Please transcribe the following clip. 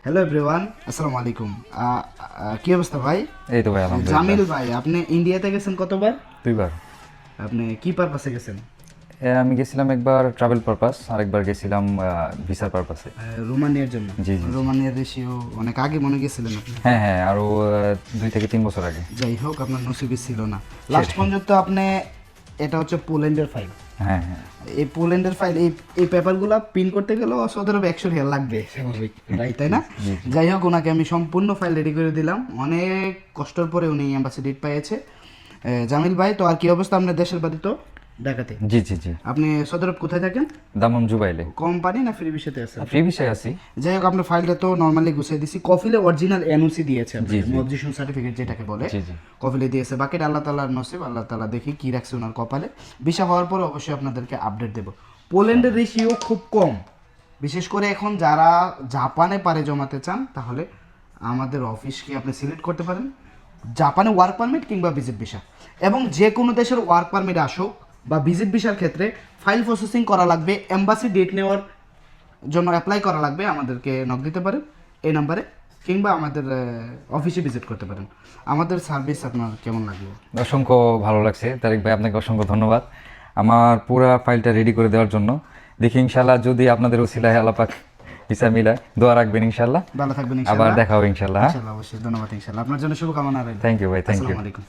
Hello everyone, আসসালামু আলাইকুম। কি অবস্থা ভাই? এই তো ভাই আলহামদুলিল্লাহ। জামিল ভাই, আপনি ইন্ডিয়াতে গেছেন কতবার? দুইবার। আপনি কি পারপাসে গেছেন? আমি গেছিলাম একবার ট্রাভেল পারপাস, আরেকবার গেছিলাম ভিসার পারপাসে। রোমানিয়ার জন্য। জি, জি। রোমানিয়ার রেশিও অনেক আগে মনে গেছিলেন আপনি। হ্যাঁ হ্যাঁ, আরও 2 থেকে 3 বছর আগে। যাই হোক, আপনার নসিবে ছিল না লাস্ট পর্যন্ত। আপনি এটা হচ্ছে পোল্যান্ডের ফাইল। হ্যাঁ হ্যাঁ। এই পোল্যান্ডের ফাইল, এই পেপারগুলো প্রিন্ট করতে গেলেও সৌদি আরবে 100 রিয়াল লাগবে স্বাভাবিক, রাইট? তাই না? যাই হোক, ওনাকে আমি সম্পূর্ণ ফাইল রেডি করে দিলাম। অনেক কষ্টের পরে উনি অ্যাম্বাসি ডেট পেয়েছে। জামিল ভাই, তো আর কি অবস্থা? আপনার দেশের বাড়ি তো ঢাকাতে। জি জি জি। আপনি সৌদি আরব কোথায় থাকেন? দামাম জুবাইলে। কোম্পানি না ফ্রি ভিসাতে আছেন? ফ্রি ভিসায় আছি। যাই হোক, আপনার ফাইলটা তো নর্মালি গুছিয়ে দিছি। কফিলে অরিজিনাল এনওসি দিয়েছে, জি, জি। মবজিশন সার্টিফিকেট যেটাকে বলে, জি জি। কফিলে দিয়েছে। বাকিটা আল্লাহ তাআলার নসিব, আল্লাহ তাআলা দেখি কি রাখছে ওনার কপালে। ভিসা হওয়ার পরে অবশ্যই আপনাদেরকে আপডেট দেব। পোল্যান্ডের রেশিও খুব কম, বিশেষ করে এখন যারা জাপানে পারে জমাতে চান, তাহলে আমাদের অফিসকে আপনি সিলেক্ট করতে পারেন। জাপানে ওয়ার্ক পারমিট কিংবা ভিজিট ভিসা, এবং যে কোনো দেশের ওয়ার্ক পারমিট আসুক বা ভিজিট ভিসার ক্ষেত্রে ফাইল প্রসেসিং করা লাগবে, এম্বাসি ডেট নেওয়ার জন্য অ্যাপ্লাই করা লাগবে। আমাদেরকে নক দিতে পারেন এই নাম্বারে, কিংবা আমাদের অফিসে ভিজিট করতে পারেন। আমাদের সার্ভিস আপনার কেমন লাগলো? অসংখ্য ভালো লাগছে তারিক ভাই, আপনাকে অসংখ্য ধন্যবাদ আমার পুরা ফাইলটা রেডি করে দেওয়ার জন্য। দেখি ইনশাল্লাহ যদি আপনাদের ওসিলায় আল্লাহ পাক ভিসা মিলায়, দোয়া রাখবেন ইনশাল্লাহ। ভালো থাকবেন আবার ইনশাআল্লাহ। দেখা হবে ইনশাল্লাহ। ইনশাআল্লাহ, অবশ্যই। ধন্যবাদ। ইনশাআল্লাহ আপনার জন্য শুভকামনা রইল। থ্যাংক ইউ ভাই, থ্যাংক ইউ। আসসালামু আলাইকুম।